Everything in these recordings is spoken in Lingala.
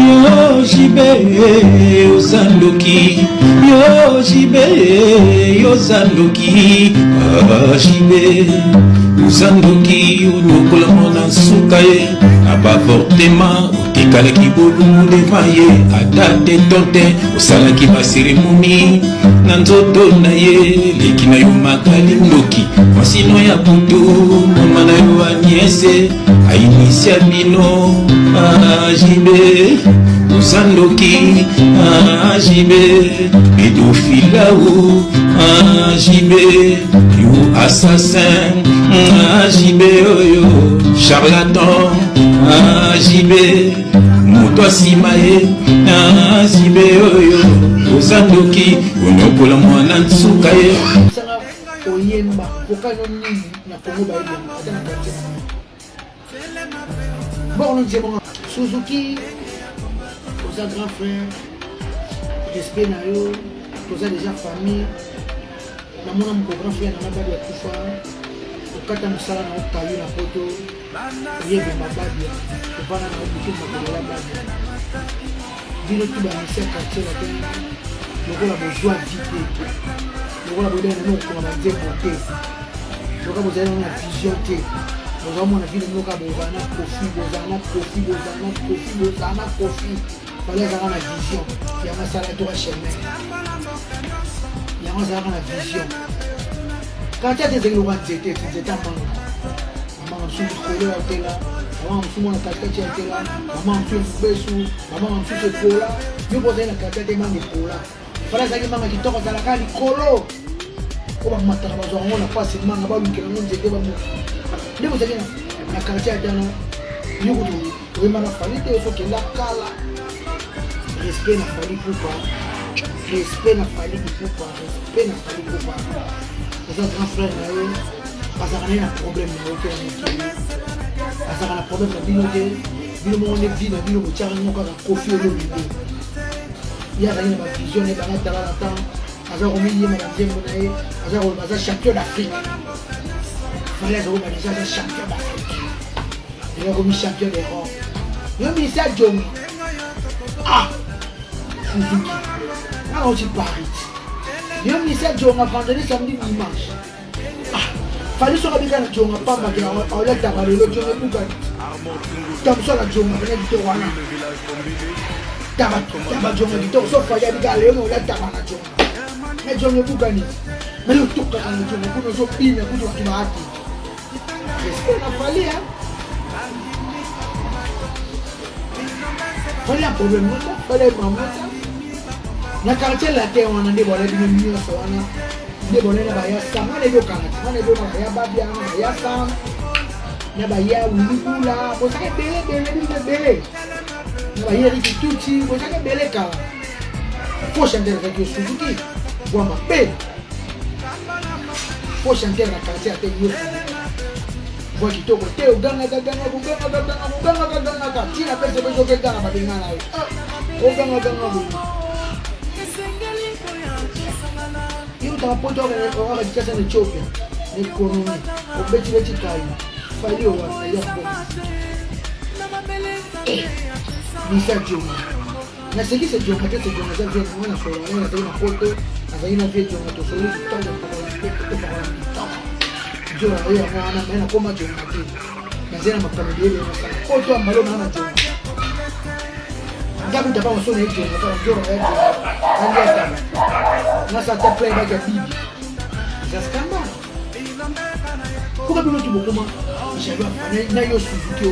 yo jibe yo sandoki yo jibe yo sandoki jibe yo sandoki unokola mona sukaye abavortema utikala kibolu levaye adate tonte usalaki baseremoni na nzoto na ye leki na yo makali ndoki masino ya butu mama na yo aniese ainisia bino jibe Sandoki, jibe, pédophile, jibe, you assassin, jibe, yo, charlatan, jibe, moto simae, jibe, yo, Sandoki, unokola mwana nsukaye. Oyemba, kokano nini na Kongo baile, atana kante. Bon, on dit bon, Suzuki. Toza grand frère, respect na yo, toza déjà famille. Na mona mon grand frère na mabadi ya kufa. Okata musala na okayo na poto. Yebe mabadi ya. Kopana na obuki makola badi. Dino tu ba misa quartier la tena. Lokola bozwa vite. Lokola bodena no ko na nzembo te. Lokola bozana na vision te. Lokola mona vile noka bozana kofi. Fallait avoir la vision. Il y a un salaire de chemin. Il y a un salaire de vision. Quand tu as des éléments de zété, tu es en maman. Maman, je suis collé à tel là. Maman, je suis mon casquette à tel là. Maman, je suis sous. Maman, je suis ce là. Je pose la casquette et maman de cola. Fallait que maman qui tombe dans la cale, colo. Comment matin, on n'a pas seulement là-bas, nous qui nous zété. Mais vous avez la casquette à tel là. Nous, vous avez fallu qu'il faut qu'il la cala. Respect n'a fallu pour pas. Respect n'a fallu pour pas. Respect n'a fallu pour pas. C'est un grand frère là. Parce qu'on a un problème là. Parce qu'on a un problème là. Dis-le moi on est vide. Dis-le moi tiens on a confié le bébé. Il y a rien ma vision et dans la temps. Parce qu'on dit madame Zembonaye. Parce qu'on est champion d'Afrique. Fallait qu'on soit déjà champion d'Afrique. Il est comme champion d'Europe. Même ici à Djom. Ah. Suzuki. Là on dit Paris. Il y a un ministère de Djonga vendredi, samedi, dimanche. Ah, fallait sur la bigane de Djonga, pas ma gueule, on l'a tabalé, le Djonga Bougan. Comme ça, la Djonga, on a dit Towana. Tabat Djonga, dit Towana, sauf qu'il y a des gars, on l'a tabalé Djonga. Mais Djonga Bougan. Mais le tout, quand on a Djonga, pour nous opiner, pour nous opiner. Respect n'a fallu, hein. Fallait un problème, fallait maman ça. Na quartier la terre on a des bolets de mieux ça on a des bolets là ya ça on est au quartier on est au ya babia ya ça na ba ya wulula bo ça belé na ba ya riki tuti bo ça belé ka faut chanter avec Suzuki bois ma paix faut chanter na quartier à terre voix qui toko te uganga tina pesa bezo kegana badingana uganga il y a un peu de l'éducation en Éthiopie, l'économie, au petit caillou, fallait au Misa Djonga. Na ce qui se Djonga, c'est Djonga, c'est Djonga, on a fait une photo, on a une vidéo, on a tout le temps. Djonga, il y a un comme Djonga. Mais c'est un peu photo à Malo Nana Djonga. Gabi d'abord on sonne Djonga, na sa ta play back bibi ça scandale pourquoi tu veux comment j'avais na yo Suzuki o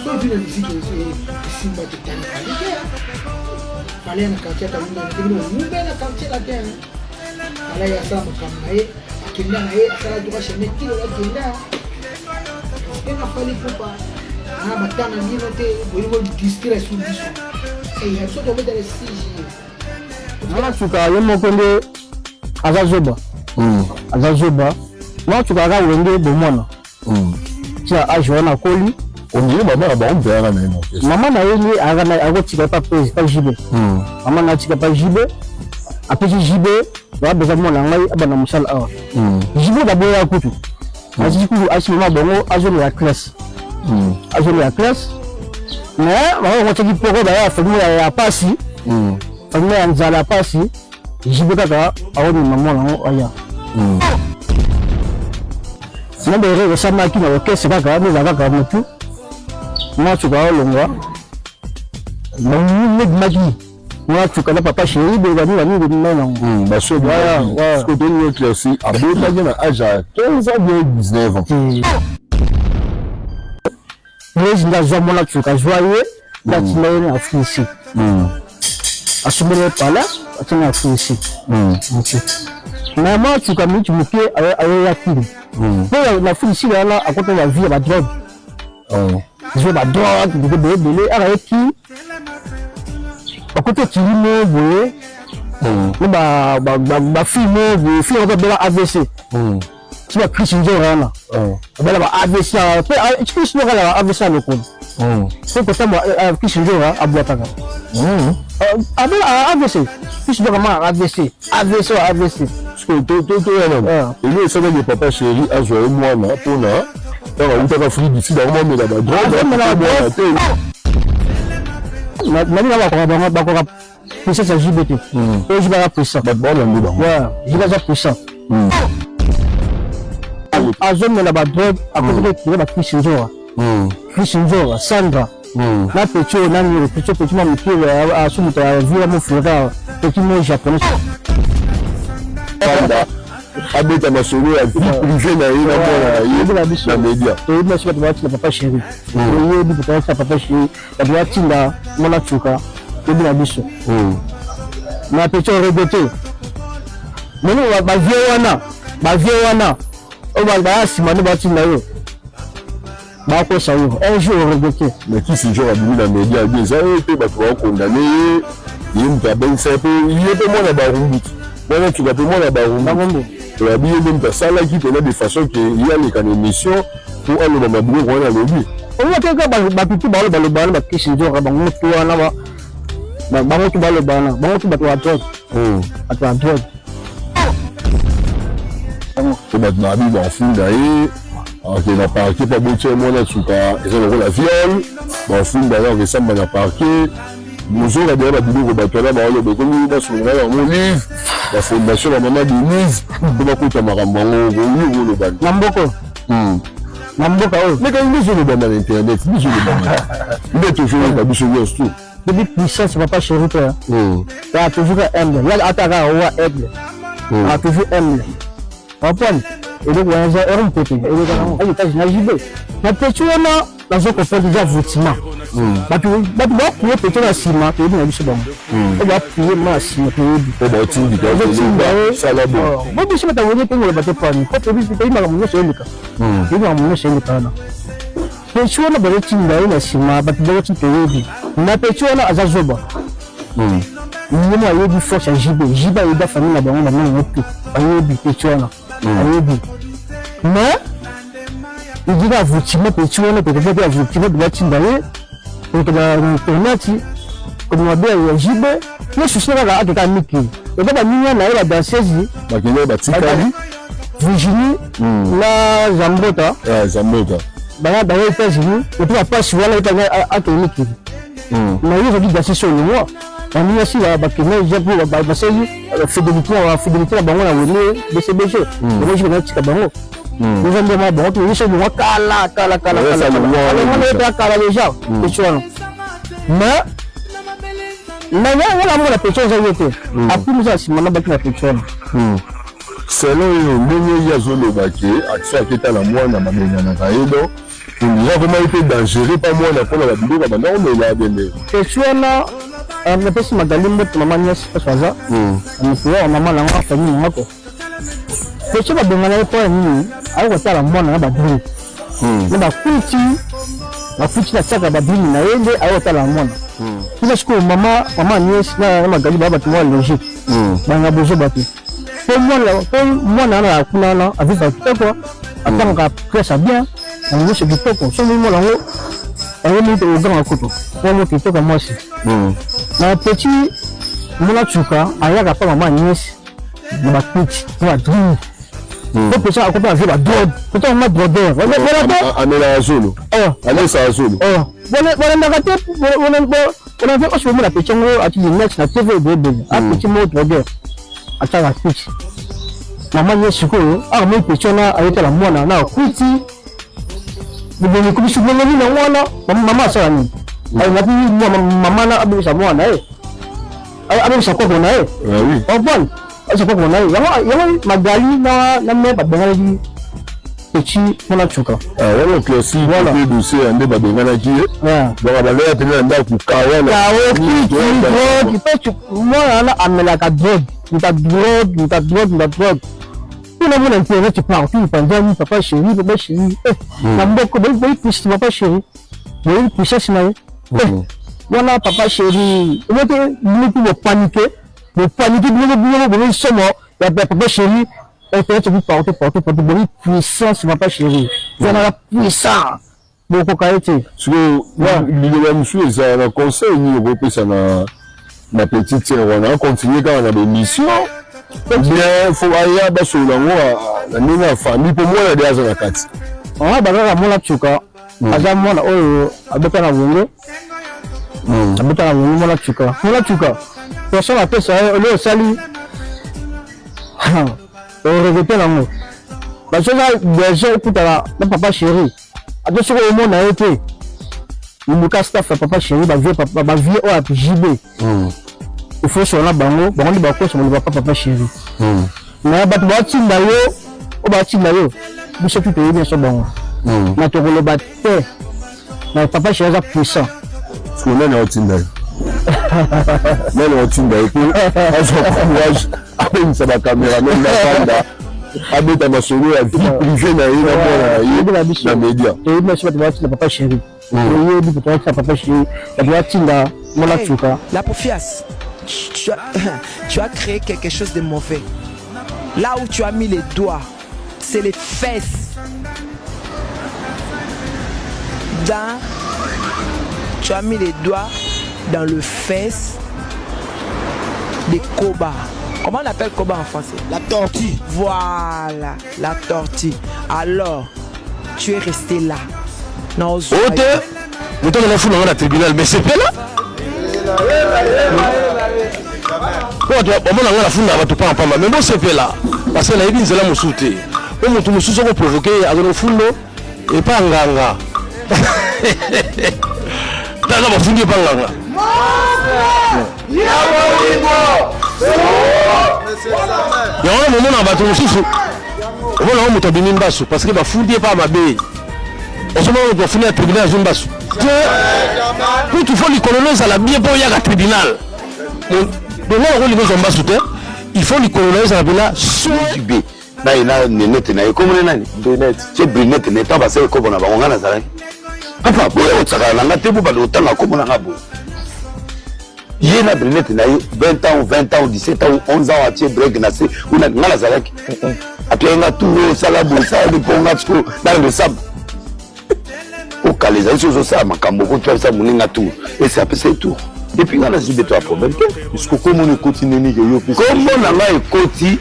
so vile musique c'est simba de tani fallait na quartier ta muna na quartier la terre fallait ya sama kama yeye akenda na yeye akala duka sheme kilo la kenda na fallait pas na batana ni note boyo distraire sur biso. Et il y a tout de les 6 jours. Voilà, tu as eu mon condé à Zazoba. À Zazoba. Moi, tu as eu un bon tu as joué à Koli. On dit maman a bon père là maintenant. Maman a eu à tu pas prise pas JB. Maman n'a pas JB. Après JB, va besoin de la maille à Musal A. JB d'abord à Koutou. Azikou asima bongo azolo la classe. azoli ya classe mais bango ngotaki poko baya famille ya pasi famille ya nzala pasi jibe kaka awoni maman nango aya na bere resamaki na orchestre kaka neza kaka motu mwatsuka olongwa maki mwatsuka na papa chéri de bani nango baso parce que donne une éclaircie à bout na âge à 15 ans bien 19 ans président zwa mona tsuka joyeux la tinaye na Afrique asumele pala atina Afrique mais moi tsuka mitu muke ayo yakini pour la Afrique là à côté de la vie ba drogue je ba drogue de belé araki à côté kilimo boye ba film on va AVC tu vas Christian Jorana bala ba AVC Christian Jorana AVC le coup c'est pour ça moi Christian Jorana abouataka AVC Christian Jorana AVC parce que tout et lui ça le papa chéri a joué moi là pour là on t'a Afrique d'ici dans moi mais la drogue nani na bakora puissance ya JBT et je vais puissant je vais puissant azome na ba drogue à côté de la Christian Jorana Sandra na pecho nani pecho ma mkile asumuta ya via mo flora pecho mo japonais abeta masolo ya privé na yina na media to ina sipa tubati na papa chéri yo bi tubati na papa chéri tubati na mona tsuka to bi na biso na pecho rebote meno ba vie wana o ba sima no bati na yo ba ko sawo un jour rebote mais qui c'est genre abimi na media bien ça pe ba to condamné yim ta ben ça pe yé pe mona ba rumbi mona tsuka pe mona ba rumbi la bien même ça là qui tenait de façon que il y a les émissions pour aller dans ma bourre on a lobby on va quelque ba pipi ba le ba Christian Jorana ba ngoto wana ba ngoto ba le bana ba ngoto ba to atot atot to ba na bi ba funda yi ok na parquet pas boucher mona tsuka et ça la viol ba funda là que ça na parquet nous on a déjà biloko ba to là ba le ko ni ba sunga ya mo livre la fondation la maman Denise pour kuta makambo ngo le ban Namboko mais quand nous sur le ban dans internet nous sur le ban mais toujours pas biso tout depuis puissance papa chéri toi t'as toujours humble là ataka wa humble a toujours humble papa et donc on a un peu et donc on a pas j'imagine na pecho na zo ko fait déjà vêtement batu ba pour pecho na sima to na biso bango o ba pour na sima to o ba ti di ka ça là bon bo biso ba woni pe ngolo ba te pani ko to biso pe ma mo so elika ma mo so elika na pecho na ba ti na sima ba to ti to yebi na pecho na azazoba ni mo yebi force jibe e da famille na bango na mo to ayebi pecho na ayebi mais il dit à vous tirer petit on peut faire à vous tirer de la timbaye pour que la internet comme on a bien jibe mais je suis là à de miki et ba ninya na la danseuse ba kile ba tikali Virginie la Zambota ba ba États-Unis et puis après si voilà à to miki mais ils ont dit danser sur le mois on y a aussi la ba kile j'ai pour ba c'est fidélité la bango na wele de ces BG moi je vais tika bango nous avons demandé bon tu sais nous kala déjà pecho mais la pecho zayote après nous asimana baki na pecho selon yo ndenge ya zolo baki action aketa la mwana mamenga na kaedo il a vraiment été dangereux pas moi la pour la vidéo ba non mais là bien pecho na on peut se magaler moto maman nyasi pasaza on peut maman la famille ngako pecho ba bengana ko ni ayo kotala mwana na badri na bakuti na saka badri na yende ayo kotala mwana kila siku mama nyesi na magali baba tuwa logique banga bozo batu po mwana na kuna na aviva kitoko atanga presa bien on ne se kitoko so mimo la ngo ayo ni to grand koto on kitoko mwasi na petit mwana chuka ayaka pa mama nyesi na bakuti na badri po pesa akopa vie ba drogue pourtant ma drogueur voilà to amela solo allez ça solo voilà ndakate on avait aussi la pétion ati di next na TV bébé a petit mot drogueur ataka pitch mama nyesiko mo pétion na ayeta la mwana na kuti biboni kubisu ngeni na mwana mama sala ni ay ngati mama na abu sa mwana abu sa ko na oui bon asa ko na yango magali na me ba bengana di petit mona chuka wala classique wala dossier ande ba bengana ki donc ba le tena nda ku kawana ki pechu mwana na amela ka drogue Tout le monde intérêt tu partout pendant papa chéri na mboko boy push papa chéri boy push na voilà papa chéri on était nous paniquer nous sommes ya papa chéri on peut te partout boy puissance papa chéri ça la puissance beaucoup qualité parce que le monsieur ça un conseil ni repé ça na petite sœur on a continué quand on a des missions. Bien, faut aller bas sur la nina famille pour moi la déjà la carte. Ah bah là mon la chuka. Aja mon oh abeta na wongo. Abeta na wongo mon la chuka. Mon la chuka. Personne a fait ça le sali. On répète la mot. Bah ça déjà écoute la papa chéri. Ado sur au monde a été. Le cas staff papa chéri ba vieux au à JB. Il faut sur la bango di bako sur le papa chéri na ba ba tinda yo o ba tinda yo biso tu payer bien so bango na to le batte na papa chéri za puissant so na na tinda na tinda ko aso courage avec sa caméra même na panda abeta masolo ya vie privée na ina na média et bien so ba tinda papa chéri yo di papa chéri ba tinda mona chuka la confiance. Tu as créé quelque chose de mauvais. Là où tu as mis les doigts, c'est les fesses. Tu as mis les doigts dans le fesses des Koba. Comment on appelle Koba en français? La tortue. Voilà, la tortue. Alors, tu es resté là. Non, au la tribunal, mais c'est pas là. On a funda bato pa pamba mais bon c'est là parce que la yebinze la musute o mutu mususu ko provoquer agono fundo et pas nganga tanga ba fundi pa nganga ya on mo na bato mususu o mo mutu bini mbasu parce que ba fundi pa mabe o so mo ko fundi à tribunal zo mbasu pour tu faut les coloniser à la bien pour y a tribunal. Donc là on les zomba souter, il faut les coloniser à la SOIB. Na ina nenete na comme nani? Nenete. C'est brinette neta ba c'est comme na ba ngana zala. Papa boye otsaka na ngate bo ba lotanga comme na ngabo. Yena brinette na 20 ans, 17 ans, 11 ans à tier break na c'est ou na ngala zala. Après nga tout sala bo ça de ponga tsko dans le sable. Au cas les choses ça makambo ko tu ça moninga tout et ça c'est tout. Et puis on a dit toi problème parce que comme on continue ni yo comme on a écouté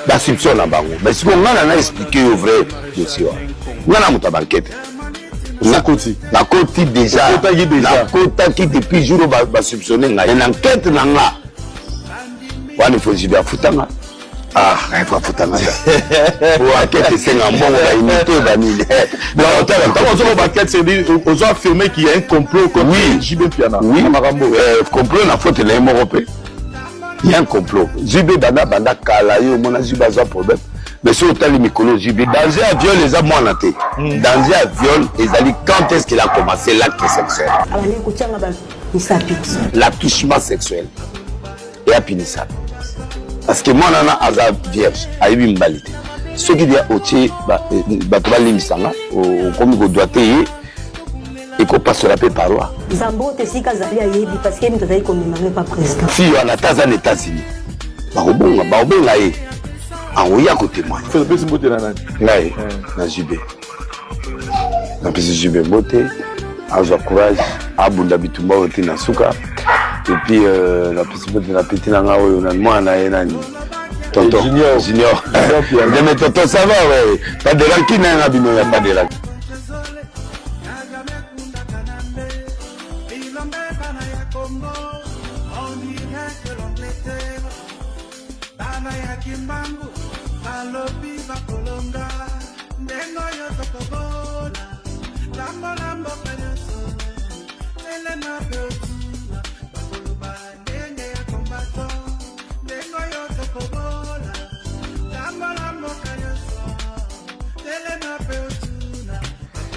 la situation na bango mais si on a expliqué au vrai dossier on a monté banquette la côté déjà la côté qui depuis jour va soupçonner une enquête na nga on faut jibe afutanga il faut afutanga pour enquête c'est un bon la unité banile non on va enquête c'est dire on a affirmé qu'il y a un complot contre JB Piana oui complot na faute na européen il y a un complot JB banda kala yo mona JB a problème mais sur le micro JB danger à viol les a moins té danger à viol et ali quand est-ce qu'il a commencé l'acte sexuel l'attouchement sexuel et apinissable. Parce que moi, nana aza vierge, aïbi mbalite. Ce qui dit au tiers, batoba limisanga, comme il doit payer, et qu'on passe sur la paix parois. Zambo te sika zali aïbi parce que nous avons comme même pas président. Fille en États-Unis, États-Unis. Barobonga, barobonga e. Envoya côté moi. Faut plus monter là. Là, na JB. Na plus JB monter, avoir courage, abunda bitumba oti na suka. Et puis la possibilité de la petite nanga oyo na mwana ye nani tonton Junior. Mais tonton, ça va, ouais. Pas de rancune, hein, il n'y a pas de rancune.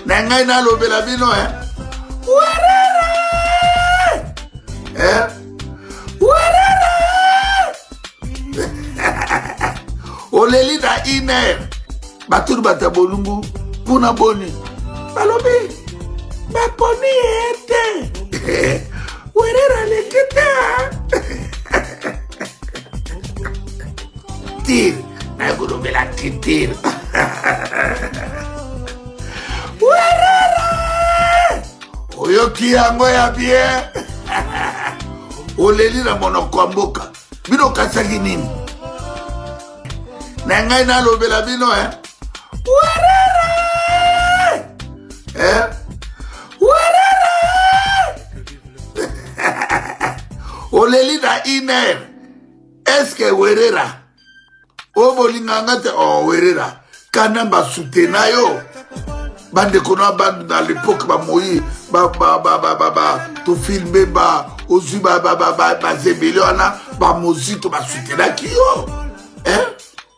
Nangai na lobela bino Werera Werera Oleli na iner Batur bata bolungu Puna boni Balobi Baponi ete Werera lekete Tir Na gulubela titir Werera Oyoki yango ya bien Oleli na monoko ya mboka Bino kasaki nini Na ngai na lobela bino Werera Werera Oleli na iner Eske werera Obolinga ngate werera Kanamba sutena yo Bande kona bande à l'époque ba moyi ba to filmer ba ozu ba zebeliona ba mozito ba soutena kiyo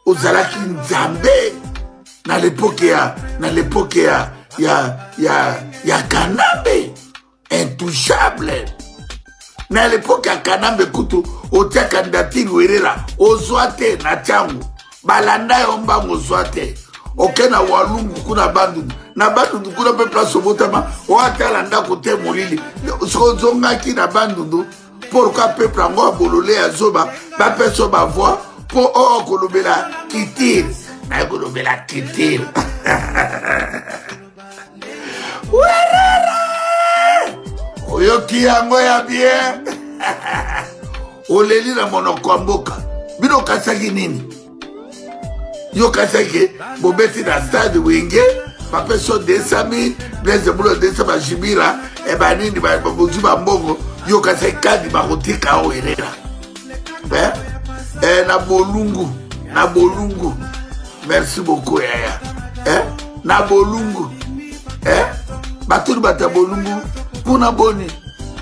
ozalaki nzambe na l'époque ya Kanambe intouchable na l'époque ya Kanambe kutu otia candidature Werera ozwate na changu balanda yo mbango ozwate oke na walungu kuna bandundu na bandundu kuna pe place obotama oatala ndako te molili sozongaki na bandundu pourquoi peuple yango abolole ya zoba bapeso bavoi mpo kolobela kitire na kolobela kitire Werera oyoki yango ya bien oleli na monoko ya mboka bino kasaki nini yo kasaki bobeti na stade wenge bapeso 200,000 Blaise Bulo 200 Jibira nini babuzu bambongo yo kasaki kadi bakotika Werera na bolungu merci beaucoup yaya na bolungu baturi bata bolungu kuna boni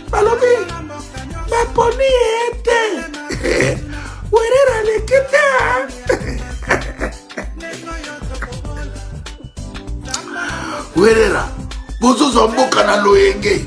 balobi baponi ete Werera lekete Werera bozozo mboka na loyenge